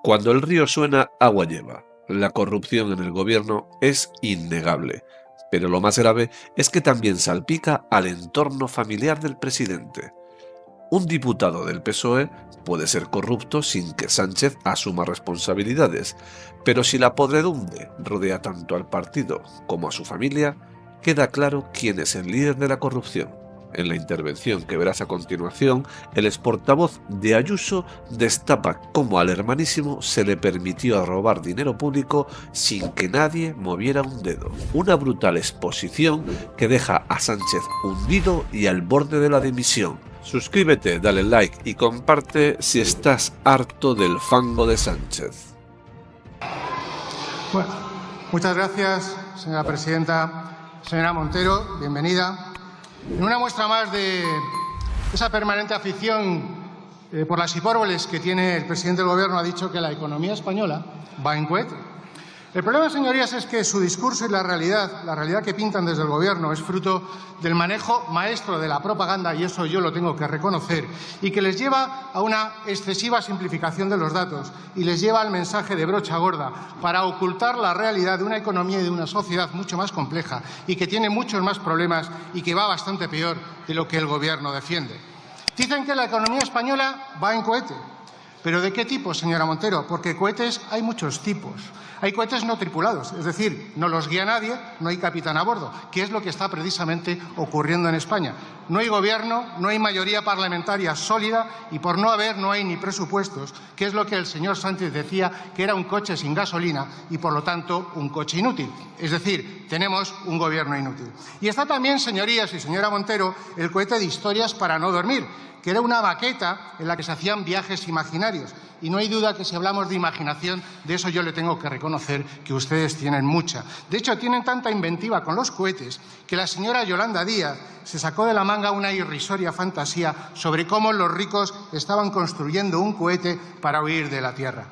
Cuando el río suena, agua lleva. La corrupción en el gobierno es innegable, pero lo más grave es que también salpica al entorno familiar del presidente. Un diputado del PSOE puede ser corrupto sin que Sánchez asuma responsabilidades, pero si la podredumbre rodea tanto al partido como a su familia, queda claro quién es el líder de la corrupción. En la intervención que verás a continuación, el exportavoz de Ayuso destapa cómo al hermanísimo se le permitió robar dinero público sin que nadie moviera un dedo. Una brutal exposición que deja a Sánchez hundido y al borde de la dimisión. Suscríbete, dale like y comparte si estás harto del fango de Sánchez. Bueno, muchas gracias, señora presidenta. Señora Montero, bienvenida. En una muestra más de esa permanente afición por las hipérboles que tiene el presidente del Gobierno, ha dicho que la economía española va en cohete. El problema, señorías, es que su discurso y la realidad que pintan desde el Gobierno es fruto del manejo maestro de la propaganda, y eso yo lo tengo que reconocer, y que les lleva a una excesiva simplificación de los datos y les lleva al mensaje de brocha gorda para ocultar la realidad de una economía y de una sociedad mucho más compleja y que tiene muchos más problemas y que va bastante peor de lo que el Gobierno defiende. Dicen que la economía española va en cohete. ¿Pero de qué tipo, señora Montero? Porque cohetes hay muchos tipos. Hay cohetes no tripulados, es decir, no los guía nadie, no hay capitán a bordo, que es lo que está precisamente ocurriendo en España. No hay gobierno, no hay mayoría parlamentaria sólida y por no haber no hay ni presupuestos, que es lo que el señor Sánchez decía que era un coche sin gasolina y por lo tanto un coche inútil. Es decir, tenemos un gobierno inútil. Y está también, señorías y señora Montero, el cohete de historias para no dormir, que era una maqueta en la que se hacían viajes imaginarios. Y no hay duda que si hablamos de imaginación, de eso yo le tengo que reconocer que ustedes tienen mucha. De hecho, tienen tanta inventiva con los cohetes que la señora Yolanda Díaz se sacó de la manga una irrisoria fantasía sobre cómo los ricos estaban construyendo un cohete para huir de la tierra.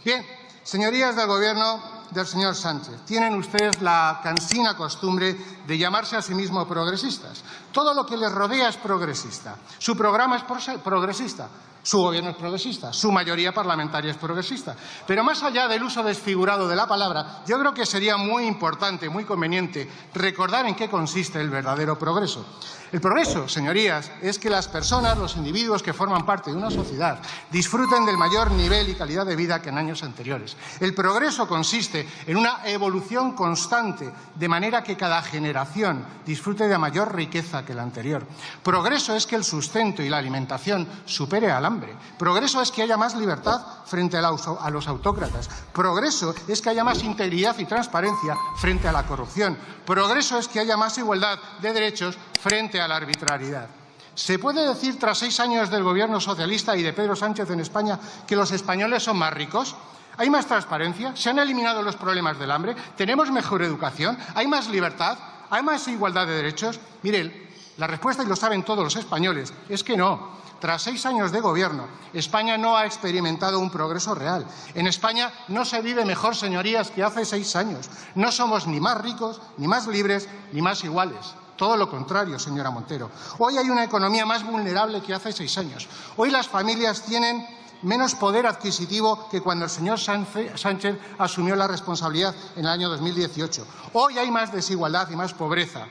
Bien, señorías del Gobierno del señor Sánchez, tienen ustedes la cansina costumbre de llamarse a sí mismos progresistas. Todo lo que les rodea es progresista. Su programa es progresista. Su gobierno es progresista, su mayoría parlamentaria es progresista. Pero más allá del uso desfigurado de la palabra, yo creo que sería muy importante, muy conveniente, recordar en qué consiste el verdadero progreso. El progreso, señorías, es que las personas, los individuos que forman parte de una sociedad, disfruten del mayor nivel y calidad de vida que en años anteriores. El progreso consiste en una evolución constante, de manera que cada generación disfrute de mayor riqueza que la anterior. Progreso es que el sustento y la alimentación supere al hambre. Progreso es que haya más libertad frente a los autócratas. Progreso es que haya más integridad y transparencia frente a la corrupción. Progreso es que haya más igualdad de derechos frente a la arbitrariedad. ¿Se puede decir, tras 6 años del Gobierno socialista y de Pedro Sánchez en España, que los españoles son más ricos? ¿Hay más transparencia? ¿Se han eliminado los problemas del hambre? ¿Tenemos mejor educación? ¿Hay más libertad? ¿Hay más igualdad de derechos? Mire, la respuesta, y lo saben todos los españoles, es que no. Tras 6 años de gobierno, España no ha experimentado un progreso real. En España no se vive mejor, señorías, que hace 6 años. No somos ni más ricos, ni más libres, ni más iguales. Todo lo contrario, señora Montero. Hoy hay una economía más vulnerable que hace 6 años. Hoy las familias tienen menos poder adquisitivo que cuando el señor Sánchez asumió la responsabilidad en el año 2018. Hoy hay más desigualdad y más pobreza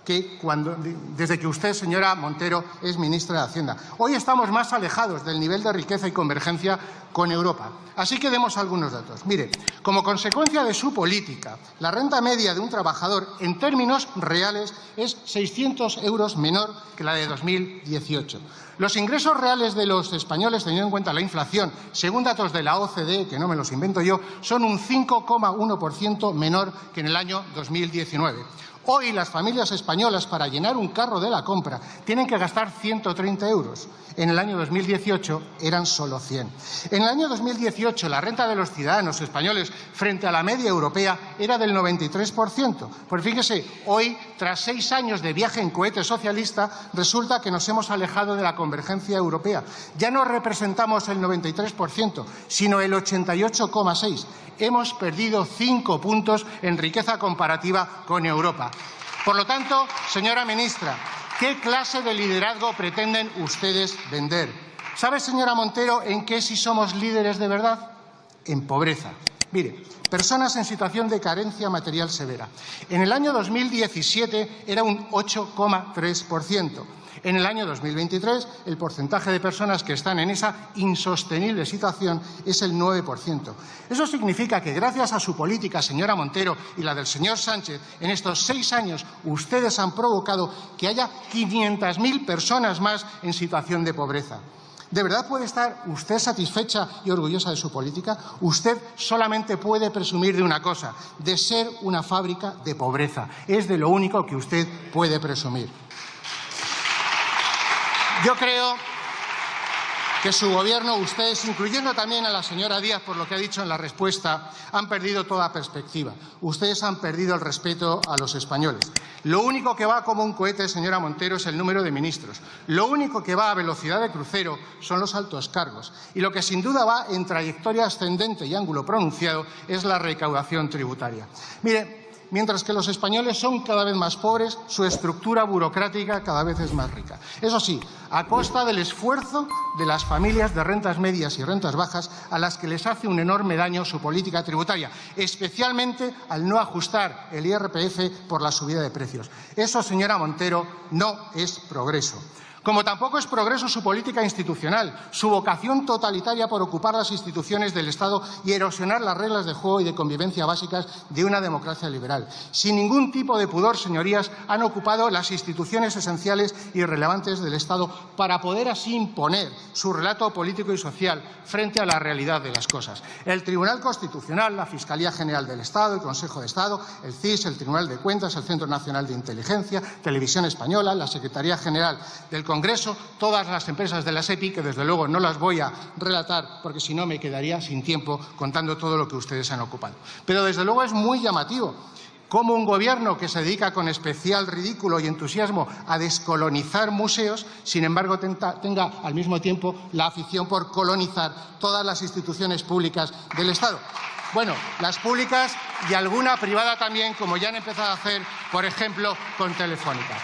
que desde que usted, señora Montero, es ministra de Hacienda. Hoy estamos más alejados del nivel de riqueza y convergencia con Europa. Así que demos algunos datos. Mire, como consecuencia de su política, la renta media de un trabajador en términos reales es 600 euros menor que la de 2018. Los ingresos reales de los españoles, teniendo en cuenta la inflación, según datos de la OCDE, que no me los invento yo, son un 5,1% menor que en el año 2019. Hoy las familias españolas, para llenar un carro de la compra, tienen que gastar 130 euros. En el año 2018 eran solo 100. En el año 2018 la renta de los ciudadanos españoles frente a la media europea era del 93%. Pues fíjese, hoy, tras 6 años de viaje en cohete socialista, resulta que nos hemos alejado de la convergencia europea. Ya no representamos el 93%, sino el 88,6%. Hemos perdido 5 puntos en riqueza comparativa con Europa. Por lo tanto, señora ministra, ¿qué clase de liderazgo pretenden ustedes vender? ¿Sabe, señora Montero, en qué sí somos líderes de verdad? en pobreza. Mire, personas en situación de carencia material severa. En el año 2017 era un 8,3%. En el año 2023, el porcentaje de personas que están en esa insostenible situación es el 9%. Eso significa que, gracias a su política, señora Montero, y la del señor Sánchez, en estos 6 años ustedes han provocado que haya 500.000 personas más en situación de pobreza. ¿De verdad puede estar usted satisfecha y orgullosa de su política? Usted solamente puede presumir de una cosa, de ser una fábrica de pobreza. Es de lo único que usted puede presumir. Yo creo que su Gobierno, ustedes, incluyendo también a la señora Díaz, por lo que ha dicho en la respuesta, han perdido toda perspectiva. Ustedes han perdido el respeto a los españoles. Lo único que va como un cohete, señora Montero, es el número de ministros. Lo único que va a velocidad de crucero son los altos cargos. Y lo que sin duda va en trayectoria ascendente y ángulo pronunciado es la recaudación tributaria. Mire, mientras que los españoles son cada vez más pobres, su estructura burocrática cada vez es más rica. Eso sí, a costa del esfuerzo de las familias de rentas medias y rentas bajas, a las que les hace un enorme daño su política tributaria, especialmente al no ajustar el IRPF por la subida de precios. Eso, señora Montero, no es progreso. Como tampoco es progreso su política institucional, su vocación totalitaria por ocupar las instituciones del Estado y erosionar las reglas de juego y de convivencia básicas de una democracia liberal. Sin ningún tipo de pudor, señorías, han ocupado las instituciones esenciales y relevantes del Estado para poder así imponer su relato político y social frente a la realidad de las cosas. El Tribunal Constitucional, la Fiscalía General del Estado, el Consejo de Estado, el CIS, el Tribunal de Cuentas, el Centro Nacional de Inteligencia, Televisión Española, la Secretaría General del Congreso, todas las empresas de la SEPI, que desde luego no las voy a relatar porque si no me quedaría sin tiempo contando todo lo que ustedes han ocupado. Pero desde luego es muy llamativo cómo un Gobierno que se dedica con especial ridículo y entusiasmo a descolonizar museos, sin embargo tenga al mismo tiempo la afición por colonizar todas las instituciones públicas del Estado. Bueno, las públicas y alguna privada también, como ya han empezado a hacer, por ejemplo, con Telefónica.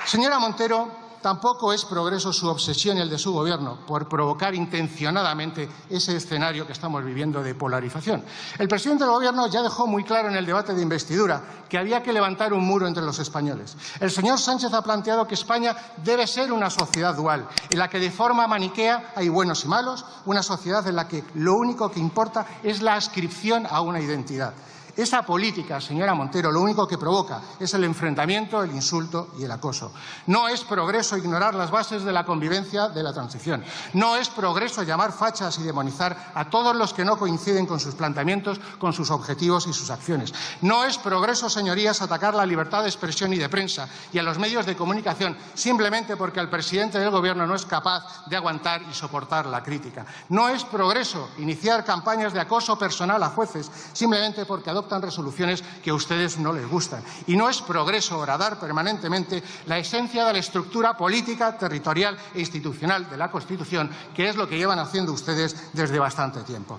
Señora Montero, tampoco es progreso su obsesión y el de su Gobierno por provocar intencionadamente ese escenario que estamos viviendo de polarización. El presidente del Gobierno ya dejó muy claro en el debate de investidura que había que levantar un muro entre los españoles. El señor Sánchez ha planteado que España debe ser una sociedad dual, en la que de forma maniquea hay buenos y malos, una sociedad en la que lo único que importa es la adscripción a una identidad. Esa política, señora Montero, lo único que provoca es el enfrentamiento, el insulto y el acoso. No es progreso ignorar las bases de la convivencia de la transición. No es progreso llamar fachas y demonizar a todos los que no coinciden con sus planteamientos, con sus objetivos y sus acciones. No es progreso, señorías, atacar la libertad de expresión y de prensa y a los medios de comunicación simplemente porque el presidente del Gobierno no es capaz de aguantar y soportar la crítica. No es progreso iniciar campañas de acoso personal a jueces simplemente porque adoptan resoluciones que a ustedes no les gustan. Y no es progreso horadar permanentemente la esencia de la estructura política, territorial e institucional de la Constitución, que es lo que llevan haciendo ustedes desde bastante tiempo.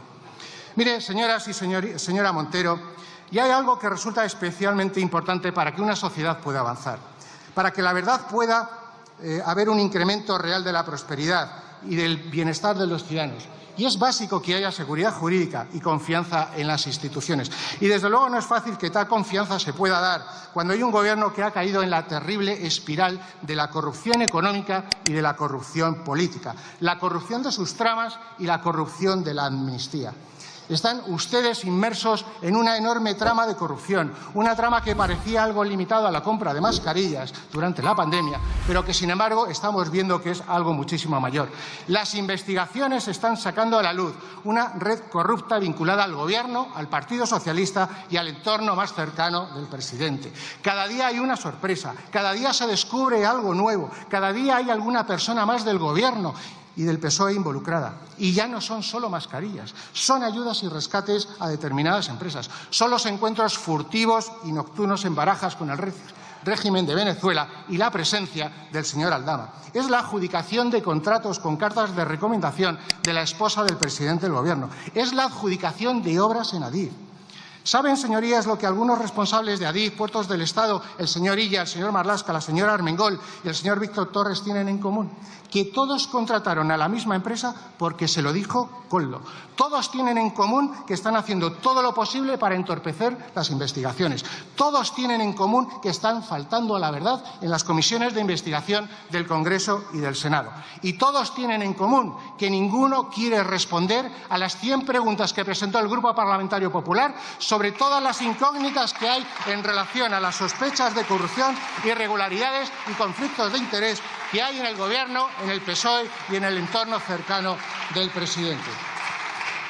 Mire, señoras y señora Montero, y hay algo que resulta especialmente importante para que una sociedad pueda avanzar, para que la verdad pueda haber un incremento real de la prosperidad y del bienestar de los ciudadanos. Y es básico que haya seguridad jurídica y confianza en las instituciones. Y desde luego no es fácil que tal confianza se pueda dar cuando hay un Gobierno que ha caído en la terrible espiral de la corrupción económica y de la corrupción política, la corrupción de sus tramas y la corrupción de la amnistía. Están ustedes inmersos en una enorme trama de corrupción, una trama que parecía algo limitado a la compra de mascarillas durante la pandemia, pero que, sin embargo, estamos viendo que es algo muchísimo mayor. Las investigaciones están sacando a la luz una red corrupta vinculada al Gobierno, al Partido Socialista y al entorno más cercano del presidente. Cada día hay una sorpresa, cada día se descubre algo nuevo, cada día hay alguna persona más del Gobierno y del PSOE involucrada. Y ya no son solo mascarillas, son ayudas y rescates a determinadas empresas, son los encuentros furtivos y nocturnos en Barajas con el régimen de Venezuela y la presencia del señor Aldama. Es la adjudicación de contratos con cartas de recomendación de la esposa del presidente del Gobierno. Es la adjudicación de obras en Adif. ¿Saben, señorías, lo que algunos responsables de Adif, Puertos del Estado, el señor Illa, el señor Marlaska, la señora Armengol y el señor Víctor Torres tienen en común? Que todos contrataron a la misma empresa porque se lo dijo Koldo. Todos tienen en común que están haciendo todo lo posible para entorpecer las investigaciones. Todos tienen en común que están faltando a la verdad en las comisiones de investigación del Congreso y del Senado. Y todos tienen en común que ninguno quiere responder a las 100 preguntas que presentó el Grupo Parlamentario Popular sobre todas las incógnitas que hay en relación a las sospechas de corrupción, irregularidades y conflictos de interés que hay en el Gobierno, en el PSOE y en el entorno cercano del presidente.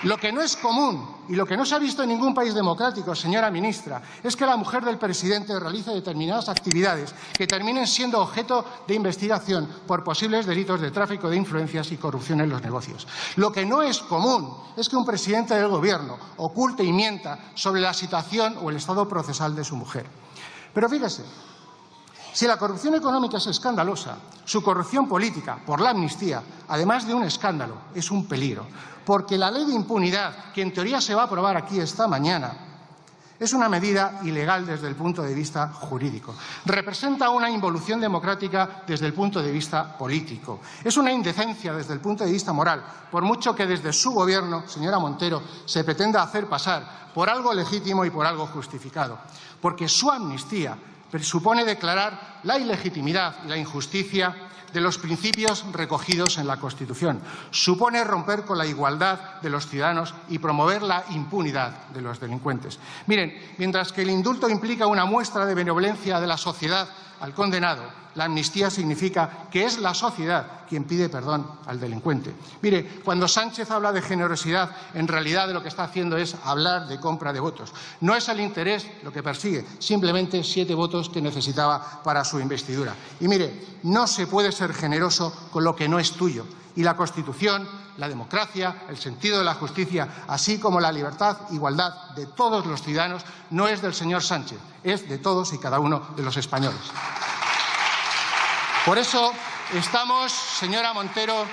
Lo que no es común y lo que no se ha visto en ningún país democrático, señora ministra, es que la mujer del presidente realice determinadas actividades que terminen siendo objeto de investigación por posibles delitos de tráfico de influencias y corrupción en los negocios. Lo que no es común es que un presidente del Gobierno oculte y mienta sobre la situación o el estado procesal de su mujer. Pero fíjese, si la corrupción económica es escandalosa, su corrupción política, por la amnistía, además de un escándalo, es un peligro. Porque la ley de impunidad, que en teoría se va a aprobar aquí esta mañana, es una medida ilegal desde el punto de vista jurídico. Representa una involución democrática desde el punto de vista político. Es una indecencia desde el punto de vista moral, por mucho que desde su Gobierno, señora Montero, se pretenda hacer pasar por algo legítimo y por algo justificado. Porque su amnistía presupone declarar la ilegitimidad y la injusticia de los principios recogidos en la Constitución. Supone romper con la igualdad de los ciudadanos y promover la impunidad de los delincuentes. Miren, mientras que el indulto implica una muestra de benevolencia de la sociedad al condenado, la amnistía significa que es la sociedad quien pide perdón al delincuente. Mire, cuando Sánchez habla de generosidad, en realidad de lo que está haciendo es hablar de compra de votos. No es el interés lo que persigue, simplemente 7 votos que necesitaba para su investidura. Y mire, no se puede ser generoso con lo que no es tuyo. Y la Constitución, la democracia, el sentido de la justicia, así como la libertad e igualdad de todos los ciudadanos, no es del señor Sánchez, es de todos y cada uno de los españoles. Por eso estamos, señora Montero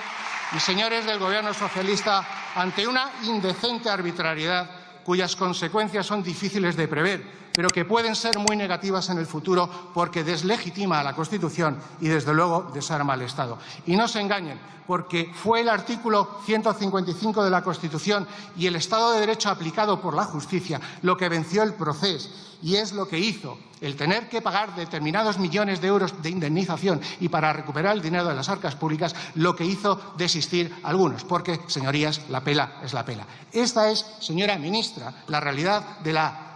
y señores del Gobierno socialista, ante una indecente arbitrariedad cuyas consecuencias son difíciles de prever, pero que pueden ser muy negativas en el futuro porque deslegitima a la Constitución y, desde luego, desarma al Estado. Y no se engañen, porque fue el artículo 155 de la Constitución y el Estado de Derecho aplicado por la justicia lo que venció el proceso y es lo que hizo el tener que pagar determinados millones de euros de indemnización y para recuperar el dinero de las arcas públicas lo que hizo desistir a algunos, porque, señorías, la pela es la pela. Esta es, señora ministra, la realidad de la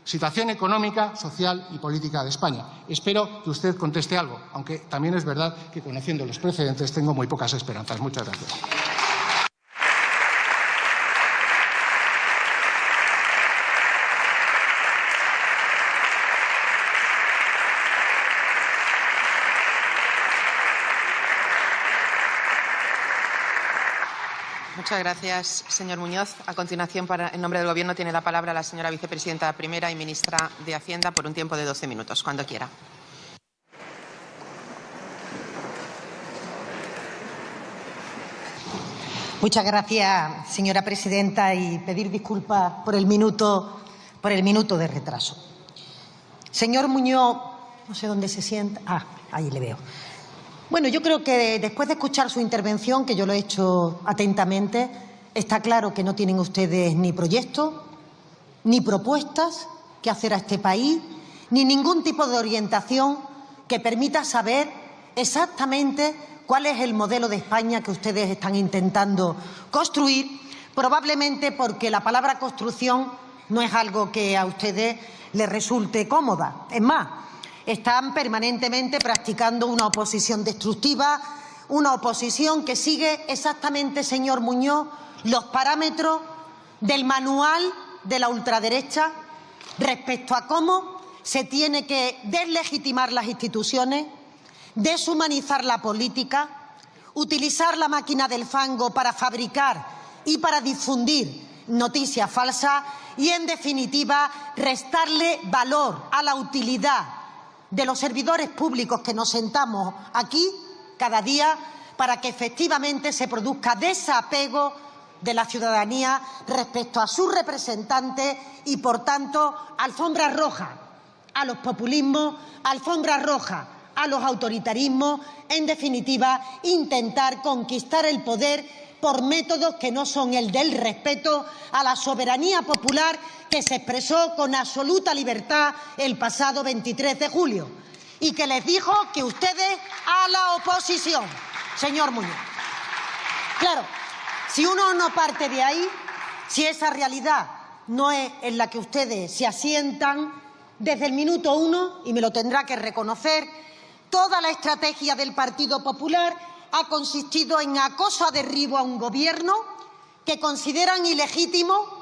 situación económica, social y política de España. Espero que usted conteste algo, aunque también es verdad que, conociendo los precedentes, tengo muy pocas esperanzas. Muchas gracias. Muchas gracias, señor Muñoz. A continuación, en nombre del Gobierno, tiene la palabra la señora vicepresidenta primera y ministra de Hacienda por un tiempo de 12 minutos, cuando quiera. Muchas gracias, señora presidenta, y pedir disculpas por el minuto de retraso. Señor Muñoz, no sé dónde se sienta. Ah, ahí le veo. Bueno, yo creo que después de escuchar su intervención, que yo lo he hecho atentamente, está claro que no tienen ustedes ni proyectos, ni propuestas que hacer a este país, ni ningún tipo de orientación que permita saber exactamente cuál es el modelo de España que ustedes están intentando construir, probablemente porque la palabra construcción no es algo que a ustedes les resulte cómoda. Es más, están permanentemente practicando una oposición destructiva, una oposición que sigue exactamente, señor Muñoz, los parámetros del manual de la ultraderecha respecto a cómo se tiene que deslegitimar las instituciones, deshumanizar la política, utilizar la máquina del fango para fabricar y para difundir noticias falsas y, en definitiva, restarle valor a la utilidad de los servidores públicos que nos sentamos aquí cada día para que efectivamente se produzca desapego de la ciudadanía respecto a sus representantes y, por tanto, alfombra roja a los populismos, alfombra roja a los autoritarismos, en definitiva, intentar conquistar el poder por métodos que no son el del respeto a la soberanía popular que se expresó con absoluta libertad el pasado 23 de julio y que les dijo que ustedes a la oposición, señor Muñoz. Claro, si uno no parte de ahí, si esa realidad no es en la que ustedes se asientan, desde el minuto uno, y me lo tendrá que reconocer, toda la estrategia del Partido Popular ha consistido en acoso a derribo a un gobierno que consideran ilegítimo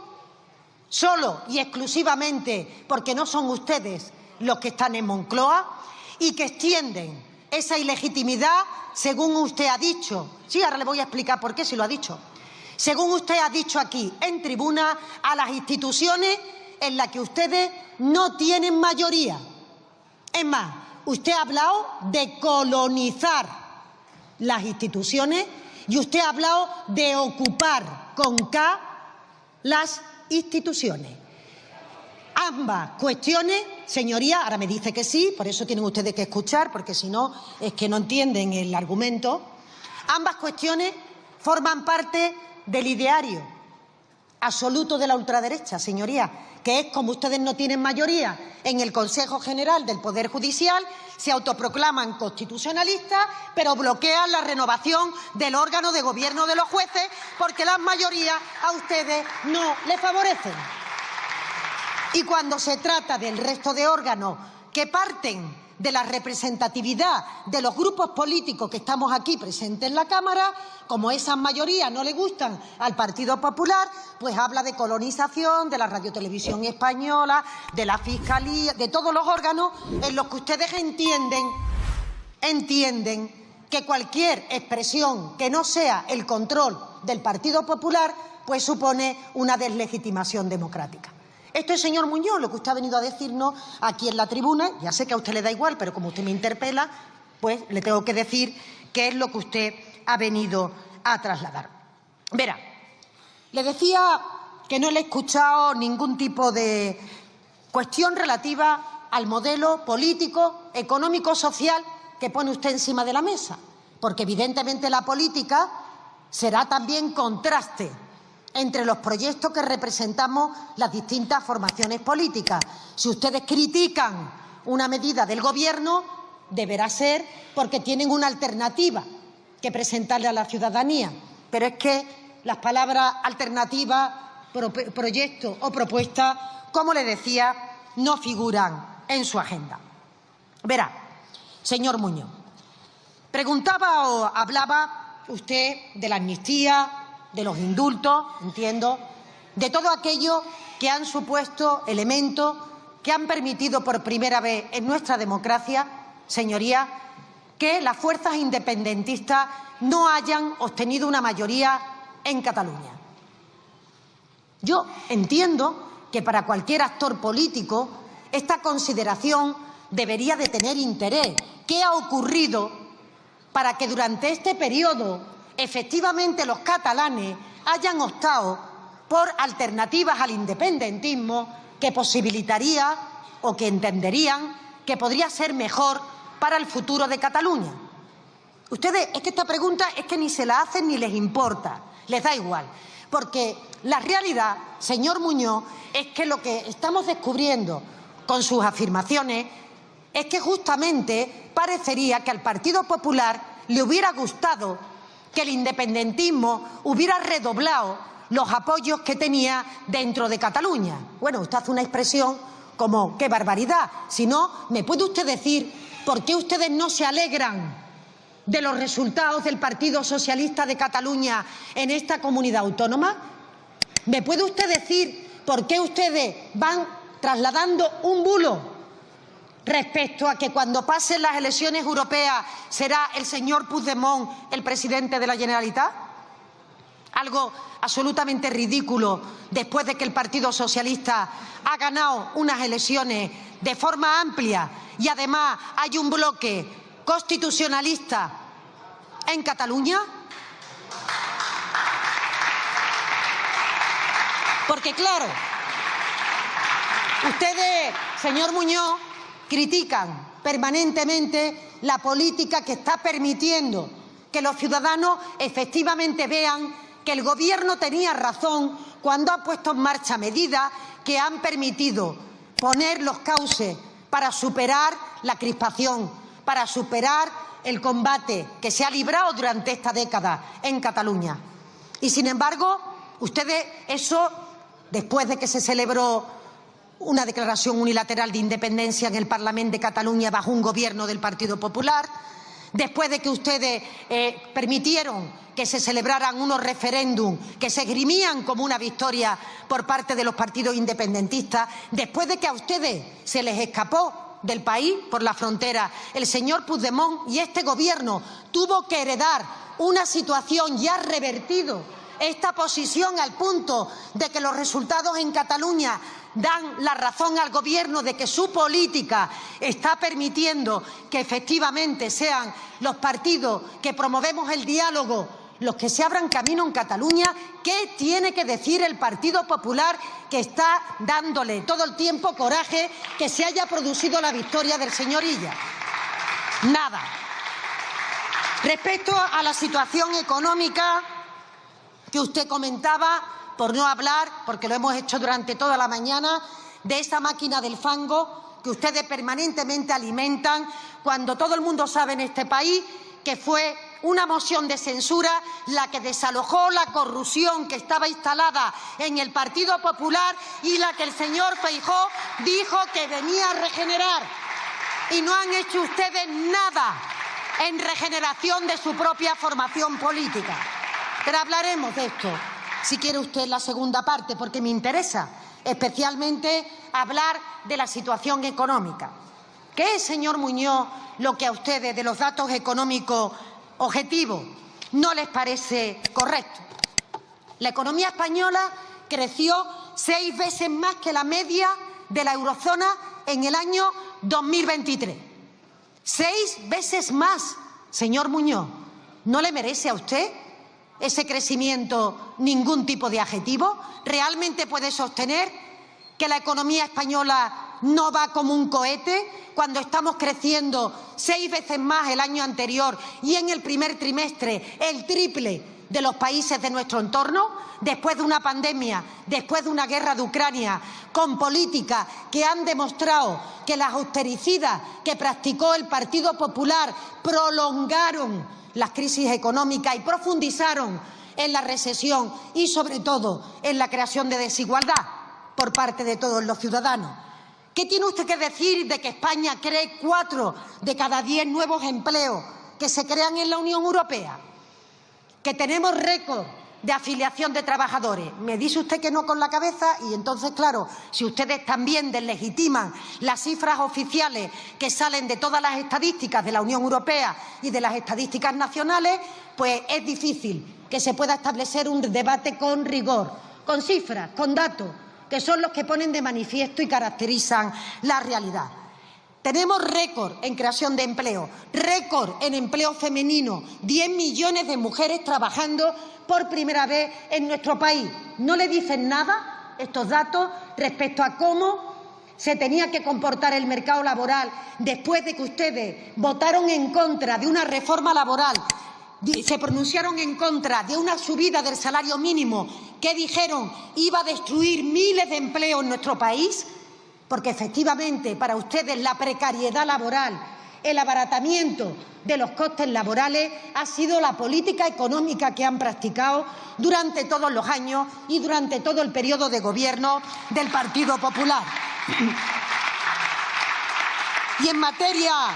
solo y exclusivamente porque no son ustedes los que están en Moncloa y que extienden esa ilegitimidad, según usted ha dicho. Sí, ahora le voy a explicar por qué, si lo ha dicho. Según usted ha dicho aquí en tribuna, a las instituciones en las que ustedes no tienen mayoría. Es más, usted ha hablado de colonizar las instituciones y usted ha hablado de ocupar con K las instituciones. Ambas cuestiones, señoría, ahora me dice que sí, por eso tienen ustedes que escuchar, porque si no es que no entienden el argumento. Ambas cuestiones forman parte del ideario absoluto de la ultraderecha, señoría, que es como ustedes no tienen mayoría en el Consejo General del Poder Judicial, se autoproclaman constitucionalistas, pero bloquean la renovación del órgano de gobierno de los jueces porque las mayorías a ustedes no les favorecen. Y cuando se trata del resto de órganos que parten de la representatividad de los grupos políticos que estamos aquí presentes en la Cámara, como esas mayorías no le gustan al Partido Popular, pues habla de colonización, de la Radiotelevisión Española, de la Fiscalía, de todos los órganos en los que ustedes entienden que cualquier expresión que no sea el control del Partido Popular, pues supone una deslegitimación democrática. Esto es, señor Muñoz, lo que usted ha venido a decirnos aquí en la tribuna. Ya sé que a usted le da igual, pero como usted me interpela, pues le tengo que decir qué es lo que usted ha venido a trasladar. Verá, le decía que no le he escuchado ningún tipo de cuestión relativa al modelo político, económico, social que pone usted encima de la mesa, porque evidentemente la política será también contraste entre los proyectos que representamos las distintas formaciones políticas. Si ustedes critican una medida del Gobierno, deberá ser porque tienen una alternativa que presentarle a la ciudadanía. Pero es que las palabras alternativa, proyecto o propuesta, como le decía, no figuran en su agenda. Verá, señor Muñoz, preguntaba o hablaba usted de la amnistía, de los indultos, entiendo, de todo aquello que han supuesto elementos que han permitido por primera vez en nuestra democracia, señoría, que las fuerzas independentistas no hayan obtenido una mayoría en Cataluña. Yo entiendo que para cualquier actor político esta consideración debería de tener interés. ¿Qué ha ocurrido para que durante este periodo efectivamente los catalanes hayan optado por alternativas al independentismo que posibilitaría o que entenderían que podría ser mejor para el futuro de Cataluña? Ustedes, es que esta pregunta es que ni se la hacen ni les importa, les da igual, porque la realidad, señor Muñoz, es que lo que estamos descubriendo con sus afirmaciones es que justamente parecería que al Partido Popular le hubiera gustado que el independentismo hubiera redoblado los apoyos que tenía dentro de Cataluña. Bueno, usted hace una expresión como ¡qué barbaridad! Si no, ¿me puede usted decir por qué ustedes no se alegran de los resultados del Partido Socialista de Cataluña en esta comunidad autónoma? ¿Me puede usted decir por qué ustedes van trasladando un bulo respecto a que cuando pasen las elecciones europeas será el señor Puigdemont el presidente de la Generalitat? Algo absolutamente ridículo después de que el Partido Socialista ha ganado unas elecciones de forma amplia y además hay un bloque constitucionalista en Cataluña. Porque, claro, ustedes, señor Muñoz, critican permanentemente la política que está permitiendo que los ciudadanos efectivamente vean que el Gobierno tenía razón cuando ha puesto en marcha medidas que han permitido poner los cauces para superar la crispación, para superar el combate que se ha librado durante esta década en Cataluña. Y, sin embargo, ustedes eso, después de que se celebró una declaración unilateral de independencia en el Parlamento de Cataluña bajo un gobierno del Partido Popular, después de que ustedes permitieron que se celebraran unos referéndums que se esgrimían como una victoria por parte de los partidos independentistas, después de que a ustedes se les escapó del país por la frontera el señor Puigdemont y este Gobierno tuvo que heredar una situación ya revertido esta posición al punto de que los resultados en Cataluña dan la razón al Gobierno de que su política está permitiendo que efectivamente sean los partidos que promovemos el diálogo los que se abran camino en Cataluña. ¿Qué tiene que decir el Partido Popular, que está dándole todo el tiempo coraje que se haya producido la victoria del señor Illa? Nada. Respecto a la situación económica que usted comentaba, por no hablar, porque lo hemos hecho durante toda la mañana, de esa máquina del fango que ustedes permanentemente alimentan, cuando todo el mundo sabe en este país que fue una moción de censura la que desalojó la corrupción que estaba instalada en el Partido Popular y la que el señor Feijóo dijo que venía a regenerar. Y no han hecho ustedes nada en regeneración de su propia formación política. Pero hablaremos de esto, si quiere usted, en la segunda parte, porque me interesa especialmente hablar de la situación económica. ¿Qué es, señor Muñoz, lo que a ustedes de los datos económicos objetivos no les parece correcto? La economía española creció 6 veces más que la media de la eurozona en el año 2023. 6 veces más, señor Muñoz. ¿No le merece a usted ese crecimiento ningún tipo de adjetivo? ¿Realmente puede sostener que la economía española no va como un cohete cuando estamos creciendo 6 veces más el año anterior y en el primer trimestre el triple de los países de nuestro entorno, después de una pandemia, después de una guerra de Ucrania, con políticas que han demostrado que las austericidas que practicó el Partido Popular prolongaron las crisis económicas y profundizaron en la recesión y, sobre todo, en la creación de desigualdad por parte de todos los ciudadanos? ¿Qué tiene usted que decir de que España cree 4 de cada 10 nuevos empleos que se crean en la Unión Europea? ¿Que tenemos récord de afiliación de trabajadores? Me dice usted que no con la cabeza y entonces, claro, si ustedes también deslegitiman las cifras oficiales que salen de todas las estadísticas de la Unión Europea y de las estadísticas nacionales, pues es difícil que se pueda establecer un debate con rigor, con cifras, con datos, que son los que ponen de manifiesto y caracterizan la realidad. Tenemos récord en creación de empleo, récord en empleo femenino, 10 millones de mujeres trabajando por primera vez en nuestro país. ¿No le dicen nada estos datos respecto a cómo se tenía que comportar el mercado laboral después de que ustedes votaron en contra de una reforma laboral, se pronunciaron en contra de una subida del salario mínimo que dijeron iba a destruir miles de empleos en nuestro país? Porque efectivamente para ustedes la precariedad laboral, el abaratamiento de los costes laborales ha sido la política económica que han practicado durante todos los años y durante todo el periodo de gobierno del Partido Popular. Y en materia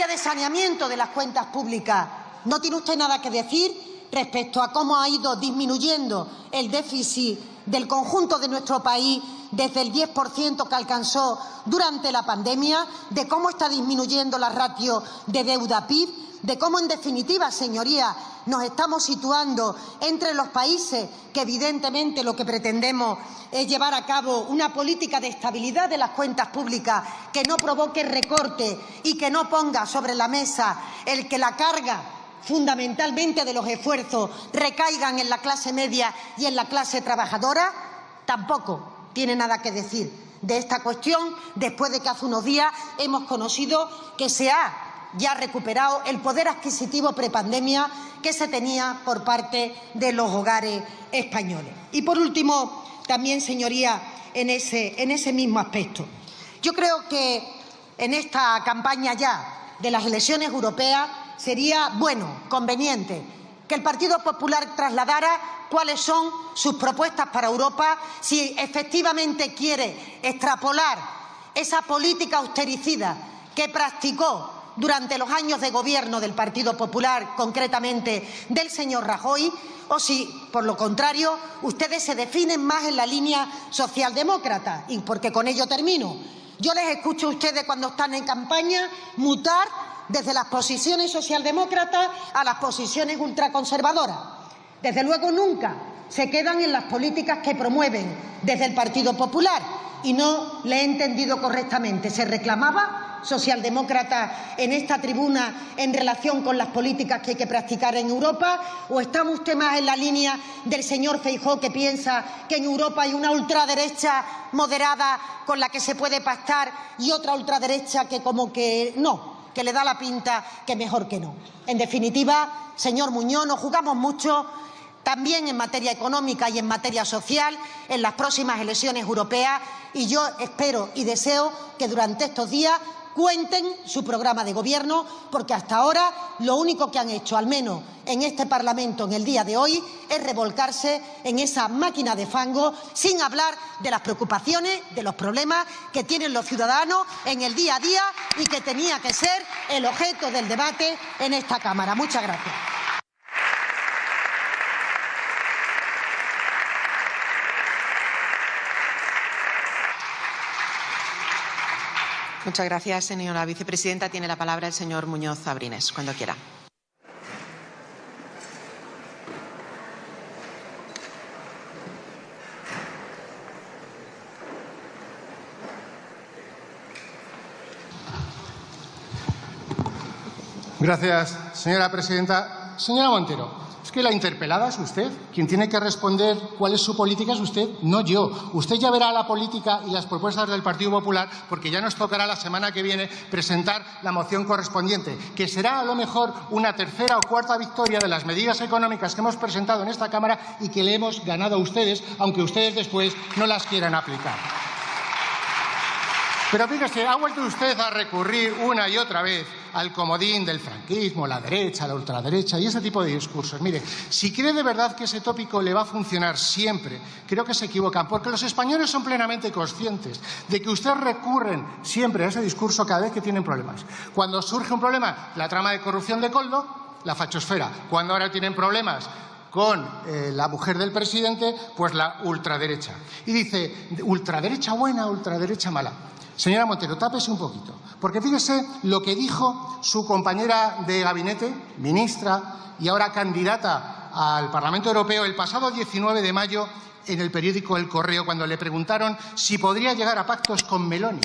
de saneamiento de las cuentas públicas, ¿no tiene usted nada que decir respecto a cómo ha ido disminuyendo el déficit del conjunto de nuestro país desde el 10% que alcanzó durante la pandemia, de cómo está disminuyendo la ratio de deuda-PIB, de cómo, en definitiva, señorías, nos estamos situando entre los países que, evidentemente, lo que pretendemos es llevar a cabo una política de estabilidad de las cuentas públicas que no provoque recorte y que no ponga sobre la mesa el que la carga fundamentalmente de los esfuerzos recaigan en la clase media y en la clase trabajadora, tampoco tiene nada que decir de esta cuestión después de que hace unos días hemos conocido que se ha ya recuperado el poder adquisitivo prepandemia que se tenía por parte de los hogares españoles. Y por último, también, señoría, en ese mismo aspecto, yo creo que en esta campaña ya de las elecciones europeas sería bueno, conveniente, que el Partido Popular trasladara cuáles son sus propuestas para Europa, si efectivamente quiere extrapolar esa política austericida que practicó durante los años de gobierno del Partido Popular, concretamente del señor Rajoy, o si, por lo contrario, ustedes se definen más en la línea socialdemócrata. Y porque con ello termino. Yo les escucho a ustedes cuando están en campaña mutar desde las posiciones socialdemócratas a las posiciones ultraconservadoras. Desde luego nunca se quedan en las políticas que promueven desde el Partido Popular. Y no le he entendido correctamente. ¿Se reclamaba socialdemócrata en esta tribuna en relación con las políticas que hay que practicar en Europa? ¿O está usted más en la línea del señor Feijóo, que piensa que en Europa hay una ultraderecha moderada con la que se puede pactar y otra ultraderecha que como que no, que le da la pinta que mejor que no? En definitiva, señor Muñoz, nos jugamos mucho también en materia económica y en materia social en las próximas elecciones europeas, y yo espero y deseo que durante estos días cuenten su programa de gobierno, porque hasta ahora lo único que han hecho, al menos en este Parlamento en el día de hoy, es revolcarse en esa máquina de fango sin hablar de las preocupaciones, de los problemas que tienen los ciudadanos en el día a día y que tenía que ser el objeto del debate en esta Cámara. Muchas gracias. Muchas gracias, señora vicepresidenta. Tiene la palabra el señor Muñoz Abrines, cuando quiera. Gracias, señora presidenta. Señora Montero, es que la interpelada es usted. Quien tiene que responder cuál es su política es usted, no yo. Usted ya verá la política y las propuestas del Partido Popular, porque ya nos tocará la semana que viene presentar la moción correspondiente, que será a lo mejor una tercera o cuarta victoria de las medidas económicas que hemos presentado en esta Cámara y que le hemos ganado a ustedes, aunque ustedes después no las quieran aplicar. Pero fíjese, ha vuelto usted a recurrir una y otra vez al comodín del franquismo, la derecha, la ultraderecha y ese tipo de discursos. Mire, si cree de verdad que ese tópico le va a funcionar siempre, creo que se equivocan, porque los españoles son plenamente conscientes de que ustedes recurren siempre a ese discurso cada vez que tienen problemas. Cuando surge un problema, la trama de corrupción de Koldo, la fachosfera. Cuando ahora tienen problemas con la mujer del presidente, pues la ultraderecha. Y dice, ultraderecha buena, ultraderecha mala. Señora Montero, tápese un poquito, porque fíjese lo que dijo su compañera de gabinete, ministra y ahora candidata al Parlamento Europeo el pasado 19 de mayo en el periódico El Correo, cuando le preguntaron si podría llegar a pactos con Meloni.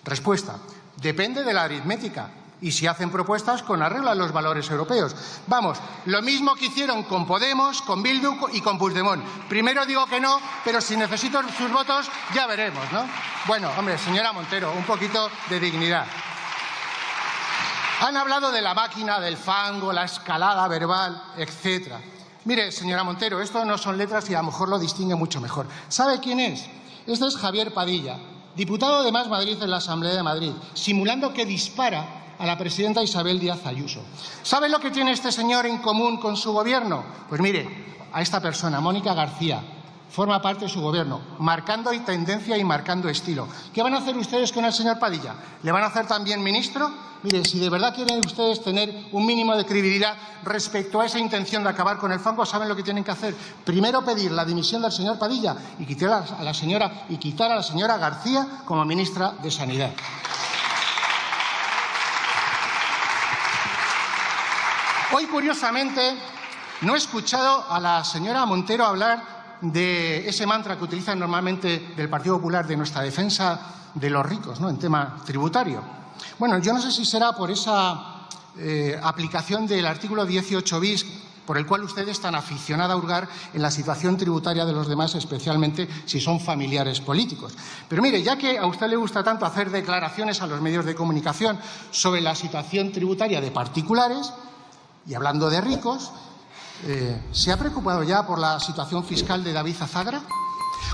Respuesta: depende de la aritmética y si hacen propuestas con arreglo a los valores europeos. Vamos, lo mismo que hicieron con Podemos, con Bildu y con Puigdemont. Primero digo que no, pero si necesito sus votos ya veremos, ¿no? Bueno, hombre, señora Montero, un poquito de dignidad. Han hablado de la máquina del fango, la escalada verbal, etcétera. Mire, señora Montero, esto no son letras y a lo mejor lo distingue mucho mejor. ¿Sabe quién es? Este es Javier Padilla, diputado de Más Madrid en la Asamblea de Madrid, simulando que dispara a la presidenta Isabel Díaz Ayuso. ¿Sabe lo que tiene este señor en común con su gobierno? Pues mire, a esta persona, Mónica García, forma parte de su gobierno, marcando tendencia y marcando estilo. ¿Qué van a hacer ustedes con el señor Padilla? ¿Le van a hacer también ministro? Mire, si de verdad quieren ustedes tener un mínimo de credibilidad respecto a esa intención de acabar con el fango, ¿saben lo que tienen que hacer? Primero pedir la dimisión del señor Padilla y quitar a la señora García como ministra de Sanidad. Hoy, curiosamente, no he escuchado a la señora Montero hablar de ese mantra que utilizan normalmente del Partido Popular de nuestra defensa de los ricos, ¿no?, en tema tributario. Bueno, yo no sé si será por esa aplicación del artículo 18 bis, por el cual usted es tan aficionada a hurgar en la situación tributaria de los demás, especialmente si son familiares políticos. Pero mire, ya que a usted le gusta tanto hacer declaraciones a los medios de comunicación sobre la situación tributaria de particulares, y hablando de ricos, ¿se ha preocupado ya por la situación fiscal de David Azagra?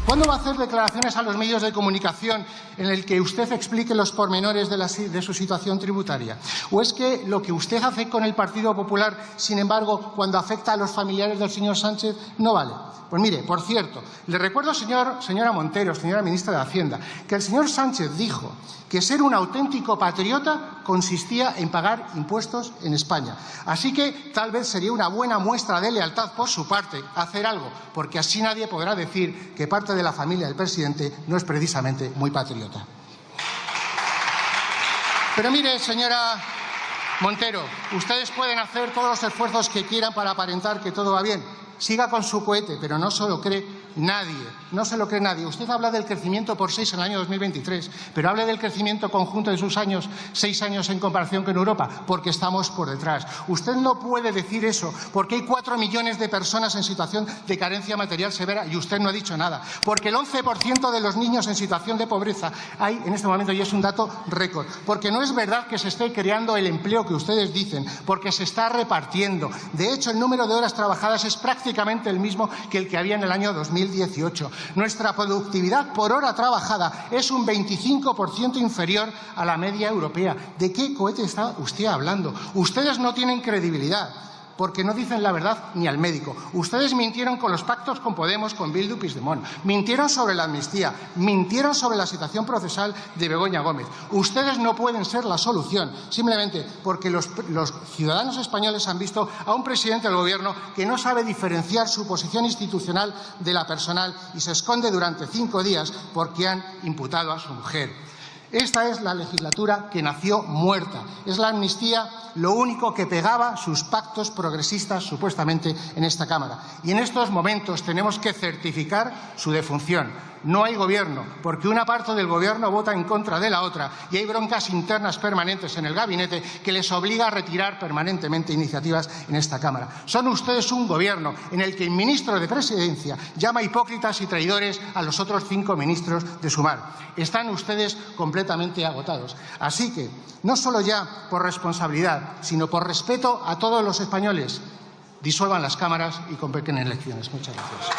¿Cuándo va a hacer declaraciones a los medios de comunicación en el que usted explique los pormenores de su situación tributaria? ¿O es que lo que usted hace con el Partido Popular, sin embargo, cuando afecta a los familiares del señor Sánchez, no vale? Pues mire, por cierto, le recuerdo, señora Montero, señora ministra de Hacienda, que el señor Sánchez dijo que ser un auténtico patriota consistía en pagar impuestos en España. Así que tal vez sería una buena muestra de lealtad por su parte hacer algo, porque así nadie podrá decir que parte de la familia del presidente no es precisamente muy patriota. Pero mire, señora Montero, ustedes pueden hacer todos los esfuerzos que quieran para aparentar que todo va bien. Siga con su cohete, pero no se lo cree nadie. No se lo cree nadie. Usted habla del crecimiento por 6 en el año 2023, pero hable del crecimiento conjunto de sus años, 6 años en comparación con Europa, porque estamos por detrás. Usted no puede decir eso, porque hay 4 millones de personas en situación de carencia material severa y usted no ha dicho nada. Porque el 11% de los niños en situación de pobreza hay en este momento, y es un dato récord. Porque no es verdad que se esté creando el empleo que ustedes dicen, porque se está repartiendo. De hecho, el número de horas trabajadas es prácticamente el mismo que el que había en el año 2018. Nuestra productividad por hora trabajada es un 25% inferior a la media europea. ¿De qué cohete está usted hablando? Ustedes no tienen credibilidad, porque no dicen la verdad ni al médico. Ustedes mintieron con los pactos con Podemos, con Bildu y Puigdemont. Mintieron sobre la amnistía. Mintieron sobre la situación procesal de Begoña Gómez. Ustedes no pueden ser la solución, simplemente porque los ciudadanos españoles han visto a un presidente del Gobierno que no sabe diferenciar su posición institucional de la personal y se esconde durante 5 días porque han imputado a su mujer. Esta es la legislatura que nació muerta. Es la amnistía lo único que pegaba sus pactos progresistas supuestamente en esta Cámara. Y en estos momentos tenemos que certificar su defunción. No hay gobierno, porque una parte del gobierno vota en contra de la otra y hay broncas internas permanentes en el gabinete que les obliga a retirar permanentemente iniciativas en esta Cámara. Son ustedes un gobierno en el que el ministro de Presidencia llama hipócritas y traidores a los otros 5 ministros de Sumar. Están ustedes completamente agotados. Así que, no solo ya por responsabilidad, sino por respeto a todos los españoles, disuelvan las cámaras y convoquen elecciones. Muchas gracias.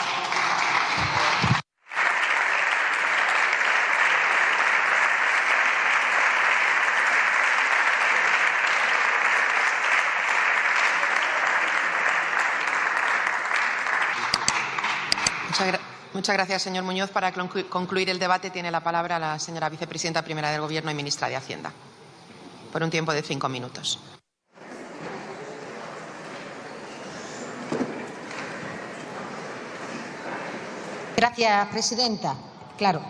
Muchas gracias, señor Muñoz. Para concluir el debate tiene la palabra la señora vicepresidenta primera del Gobierno y ministra de Hacienda, por un tiempo de 5 minutos. Gracias, presidenta. Claro,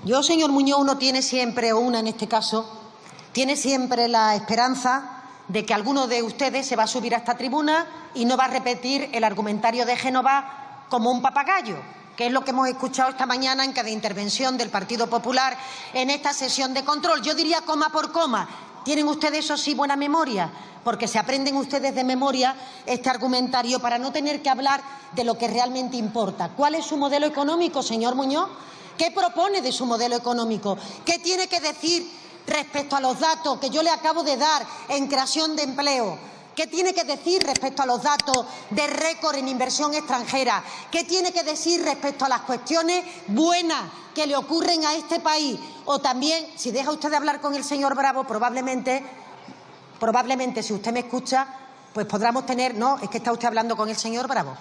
yo, señor Muñoz, uno tiene siempre, o una en este caso, tiene siempre la esperanza de que alguno de ustedes se va a subir a esta tribuna y no va a repetir el argumentario de Génova como un papagayo, que es lo que hemos escuchado esta mañana en cada intervención del Partido Popular en esta sesión de control. Yo diría coma por coma. ¿Tienen ustedes, eso sí, buena memoria? Porque se aprenden ustedes de memoria este argumentario para no tener que hablar de lo que realmente importa. ¿Cuál es su modelo económico, señor Muñoz? ¿Qué propone de su modelo económico? ¿Qué tiene que decir respecto a los datos que yo le acabo de dar en creación de empleo? ¿Qué tiene que decir respecto a los datos de récord en inversión extranjera? ¿Qué tiene que decir respecto a las cuestiones buenas que le ocurren a este país? O también, si deja usted de hablar con el señor Bravo, probablemente, si usted me escucha, pues podríamos tener... No, es que está usted hablando con el señor Bravo,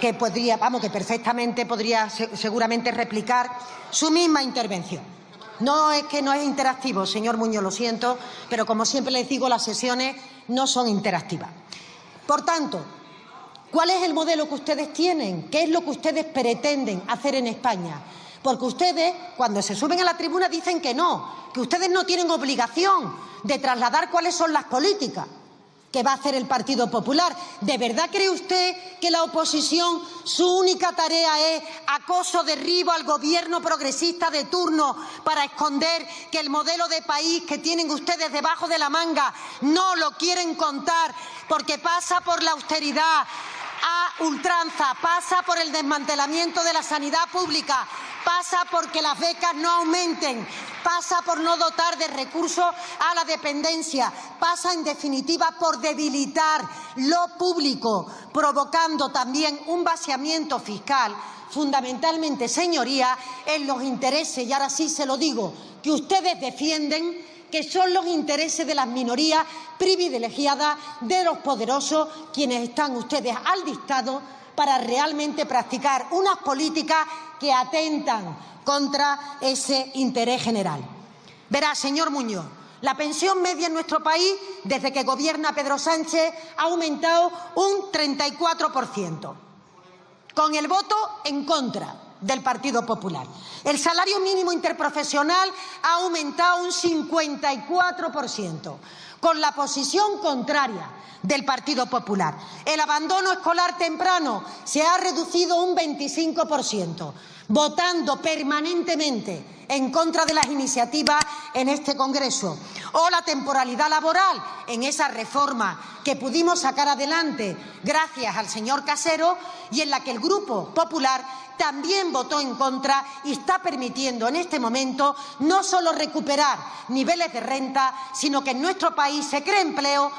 que podría, que perfectamente podría seguramente replicar su misma intervención. No, es que no es interactivo, señor Muñoz, lo siento, pero como siempre les digo, las sesiones no son interactivas. Por tanto, ¿cuál es el modelo que ustedes tienen? ¿Qué es lo que ustedes pretenden hacer en España? Porque ustedes, cuando se suben a la tribuna, dicen que ustedes no tienen obligación de trasladar cuáles son las políticas. que va a hacer el Partido Popular. ¿De verdad cree usted que la oposición, su única tarea es acoso, derribo al gobierno progresista de turno para esconder que el modelo de país que tienen ustedes debajo de la manga no lo quieren contar porque pasa por la austeridad a ultranza, pasa por el desmantelamiento de la sanidad pública, pasa porque las becas no aumenten, pasa por no dotar de recursos a la dependencia, pasa en definitiva por debilitar lo público, provocando también un vaciamiento fiscal, fundamentalmente, señorías, en los intereses, y ahora sí se lo digo, que ustedes defienden, que son los intereses de las minorías privilegiadas, de los poderosos, quienes están ustedes al dictado para realmente practicar unas políticas que atentan contra ese interés general. Verá, señor Muñoz, la pensión media en nuestro país, desde que gobierna Pedro Sánchez, ha aumentado un 34%, con el voto en contra del Partido Popular. El salario mínimo interprofesional ha aumentado un 54%, con la posición contraria del Partido Popular. El abandono escolar temprano se ha reducido un 25%, votando permanentemente en contra de las iniciativas en este Congreso. O la temporalidad laboral, en esa reforma que pudimos sacar adelante gracias al señor Casero y en la que el Grupo Popular también votó en contra y está permitiendo en este momento no solo recuperar niveles de renta, sino que en nuestro país se cree empleo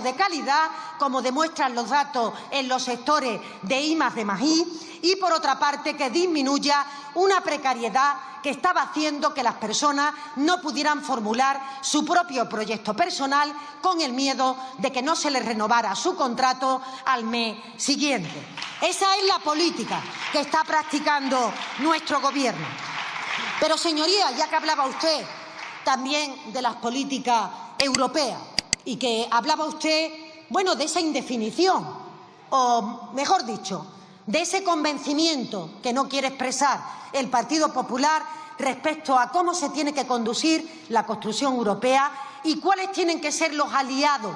de calidad, como demuestran los datos en los sectores de I+D+I, y por otra parte que disminuya una precariedad que estaba haciendo que las personas no pudieran formular su propio proyecto personal con el miedo de que no se les renovara su contrato al mes siguiente. Esa es la política que está practicando nuestro Gobierno. Pero, señoría, ya que hablaba usted también de las políticas europeas y que hablaba usted, bueno, de esa indefinición, o mejor dicho, de ese convencimiento que no quiere expresar el Partido Popular respecto a cómo se tiene que conducir la construcción europea y cuáles tienen que ser los aliados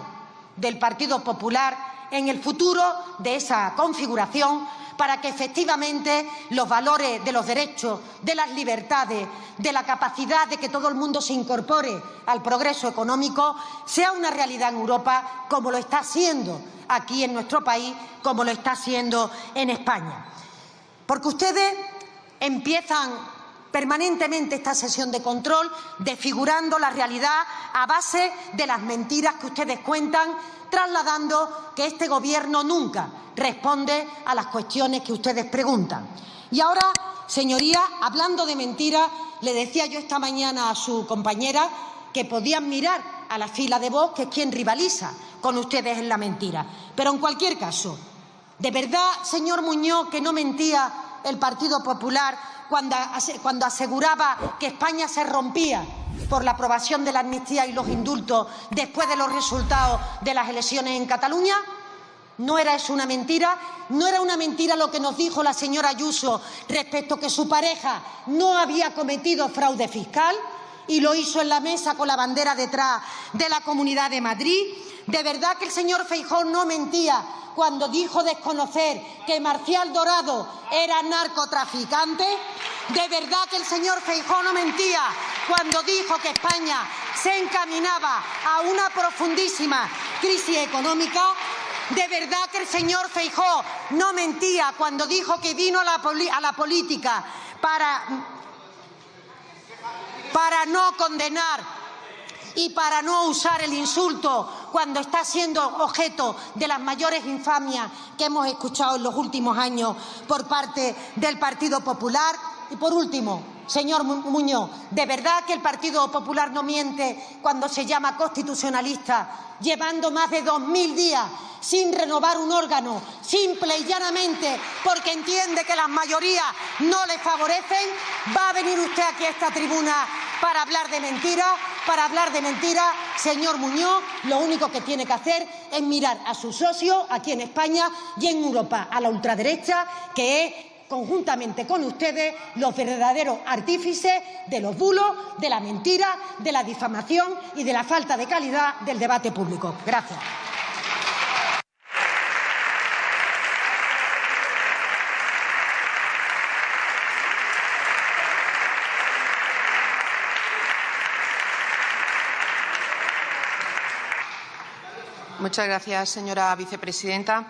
del Partido Popular en el futuro de esa configuración para que efectivamente los valores de los derechos, de las libertades, de la capacidad de que todo el mundo se incorpore al progreso económico sea una realidad en Europa como lo está siendo aquí en nuestro país, como lo está haciendo en España. Porque ustedes empiezan permanentemente esta sesión de control desfigurando la realidad a base de las mentiras que ustedes cuentan, trasladando que este Gobierno nunca responde a las cuestiones que ustedes preguntan. Y ahora, señoría, hablando de mentiras, le decía yo esta mañana a su compañera que podían mirar a la fila de Vox, que es quien rivaliza con ustedes en la mentira. Pero en cualquier caso, ¿de verdad, señor Muñoz, que no mentía el Partido Popular cuando aseguraba que España se rompía por la aprobación de la amnistía y los indultos después de los resultados de las elecciones en Cataluña? ¿No era eso una mentira? ¿No era una mentira lo que nos dijo la señora Ayuso respecto a que su pareja no había cometido fraude fiscal y lo hizo en la mesa con la bandera detrás de la Comunidad de Madrid? ¿De verdad que el señor Feijóo no mentía cuando dijo desconocer que Marcial Dorado era narcotraficante? ¿De verdad que el señor Feijóo no mentía cuando dijo que España se encaminaba a una profundísima crisis económica? ¿De verdad que el señor Feijóo no mentía cuando dijo que vino a la política para no condenar y para no usar el insulto cuando está siendo objeto de las mayores infamias que hemos escuchado en los últimos años por parte del Partido Popular? Y por último, señor Muñoz, ¿de verdad que el Partido Popular no miente cuando se llama constitucionalista, llevando más de 2000 días sin renovar un órgano, simple y llanamente porque entiende que las mayorías no le favorecen? ¿Va a venir usted aquí a esta tribuna para hablar de mentiras? Para hablar de mentiras, señor Muñoz, lo único que tiene que hacer es mirar a sus socios aquí en España y en Europa, a la ultraderecha, que es conjuntamente con ustedes, los verdaderos artífices de los bulos, de la mentira, de la difamación y de la falta de calidad del debate público. Gracias. Muchas gracias, señora vicepresidenta.